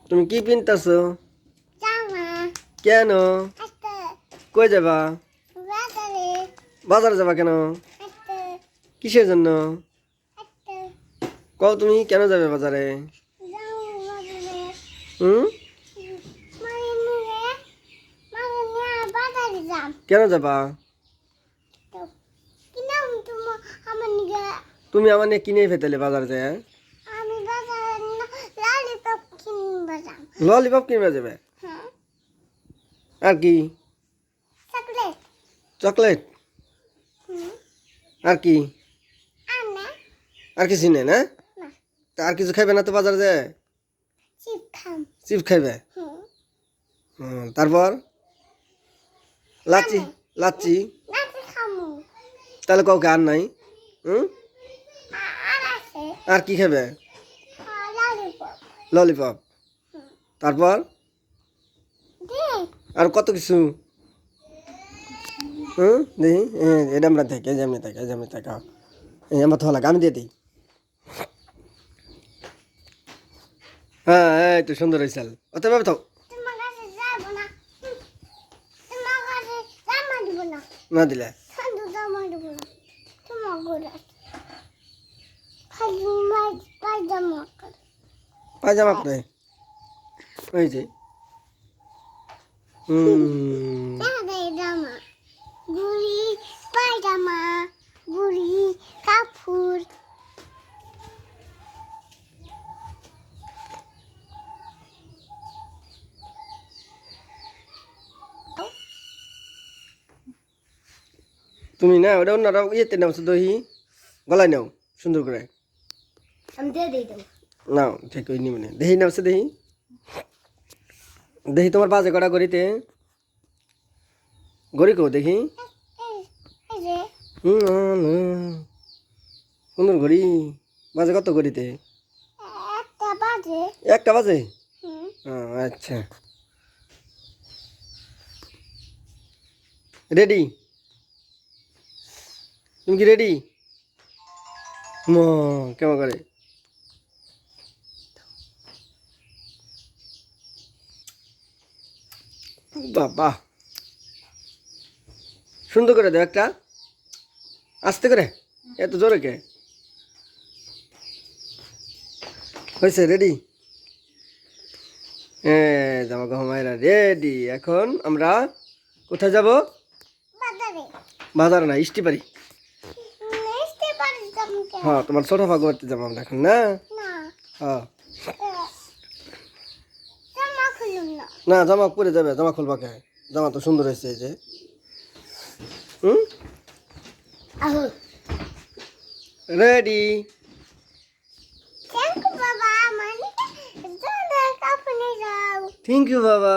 তুমি কি পিনতাছো? জামা কেন? একটা কই যাবা? বাজারে বাজারে যাবা কেন? একটা কিসের জন্য? একটা কও তুমি কেন যাবে বাজারে? জামা বাজারে হুম? মানে নিয়ে বাজারে যাম কেন যাবা? তো কিনাম তুমি আমার নিয়ে তুমি আমার নিয়ে কিনে ফেতেলে বাজারে যায়? আমি বাজারে ললিপপ কিনবা যাম ললিপপ কিনবে যাবে? হ্যাঁ আর কি? Chocolate chocolate? হুম আর কি? আনে আর কিছু নেই না? না তা আর কিছু খাইবে না তো বাজারে যায়? চিপ খাম চিপস খাইবে? হুম তারপর লাচ্ছি? লাচ্ছি? নাচে খামু তাহলে কাউকে আর নাই? হুম? আর আছে আর কি খাবে? Lollipop lollipop? হুম তারপর দে আর কত কিছু? দেখি এটা আমরা থেকে যেমনি থাকে যেমনি থাকা আমার তো লাগে আমি দিয়ে দিই। হ্যাঁ এই তো সুন্দর হয়েছে অত ভাবে তো তোমার কাছে যাবো না তোমার কাছে জামা দিব না না দিলে শুধু জামা দিব না তোমার ঘরে খালি পায়জামা করে পায়জামা পরে ওই যে জামা বুড়ি পায়জামা বুড়ি কাপড় তুমি না ওটা অন্যরা ইয়েতে নাও দহি গলায় নাও সুন্দর করে আমি দিয়ে দিই দেবো নাও ঠিক ওই নিমনে দেহি নাও দেহি দেখি তোমার বাজে কটা গড়িতে গড়ি কো দেখি এই যে সুন্দর ঘড়ি বাজে কত গড়িতে একটা বাজে একটা বাজে হুম আচ্ছা রেডি তুমি কি রেডি কেমন করে বাবা সুন্দর করে দাও একটা আস্তে করে এত জোরে কে হয়েছে রেডি হ্যাঁ জামা কাপড় রেডি এখন আমরা কোথায় যাব বাজারে বাজার না স্টিপারি মিষ্টি পানি যাবো কেন হ্যাঁ তোমার ছোট ভাগবতী যাবো আমরা এখন না না হ্যাঁ জামা খুলুন না না জামা পরে যাবে জামা খুলবা কে জামা তো সুন্দর হয়েছে এই যে হুম আহো রেডি থ্যাংক ইউ বাবা মানে জামা কাপড় নিয়ে যাও থ্যাংক ইউ বাবা